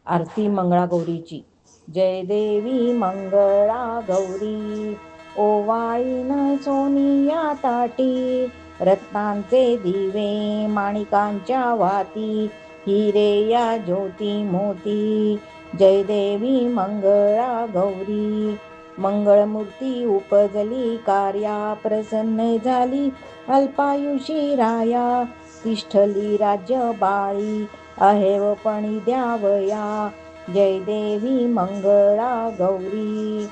आरती मंगळागौरीची. जय देवी मंगळा गौरी, ओवाळीन सोनिया ताटी, रत्नांचे दिवे माणिकांच्या वाती, हिरे या ज्योती मोती. जय देवी मंगळा गौरी, मंगळमूर्ती उपजली कार्या, प्रसन्न झाली अल्पायुषी राया, तिष्ठली राज्य बाळी अहेवपणी द्यावया. जय देवी मंगळा गौरी,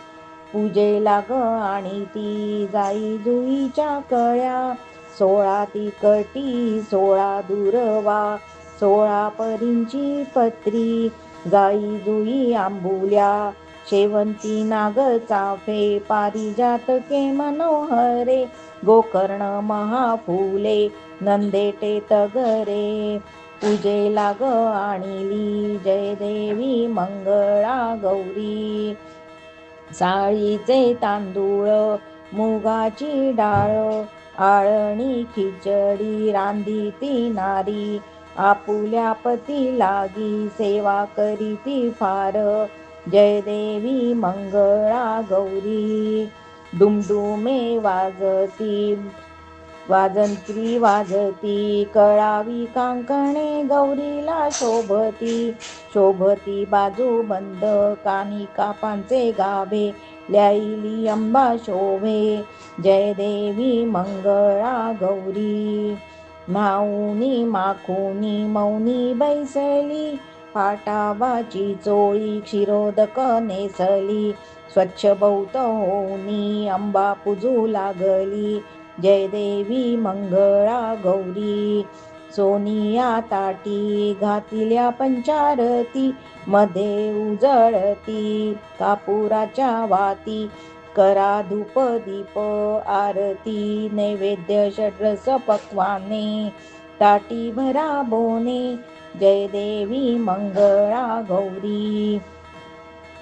पूजेला ग आणि ती जाई जुईच्या कळ्या, 16 तिकटी 16 दुर्वा, 16 परींची पत्री, गाई जुई आंबुल्या, शेवंती नाग चाफे, पारिजातके मनोहरे, गोकर्ण महाफुले, नंदेटे तगरे. पूजेला ग आणिली जय देवी मंगळा गौरी, साळीचे तांदूळ मुगाची डाळ, आळणी खिचडी रांधीती नारी, आपुल्या पती लागी सेवा करीती फार. जय देवी मंगळा गौरी, दुमदुमे वाजती वाजंत्री वाजती, कळावी कांकणे गौरीला शोभती, शोभती बाजू बंद कानी कापांचे गाभे, ल्याईली अंबा शोभे. जय देवी मंगळा गौरी, न्हाऊनी माखुनी मौनी बैसली, पाटावाची चोळी क्षीरोदक नेसली, स्वच्छ बहुत होऊनी अंबा पूजू लागली. जय देवी मंगळा गौरी, सोनिया ताटी घातिल्या पंचारती, मध्ये उजळती कापुराच्या वाती, करा धूप दीप आरती, नैवेद्य षड्रस पक्वाने, ताटी भरा बोने. जय देवी मंगळा गौरी,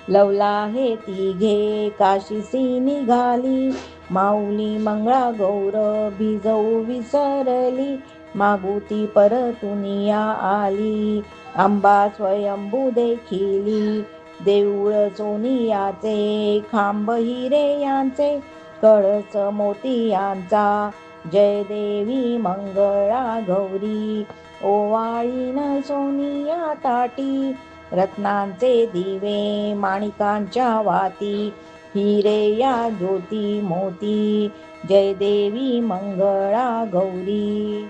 लवला हे तिघे काशीसी निघाली, माऊली मंगळा गौर भिजवू विसरली, मागुती परतुनिया आली, अंबा स्वयंभू देखिली, देऊळ सोनियाचे खांब हिरे यांचे, कळस मोतियांचा. जय देवी मंगळा गौरी, ओवाळीन सोनिया ताटी, रत्नांचे दिवे माणिकांच्या वाती, हिरे या ज्योती मोती. जय देवी मंगळा गौरी.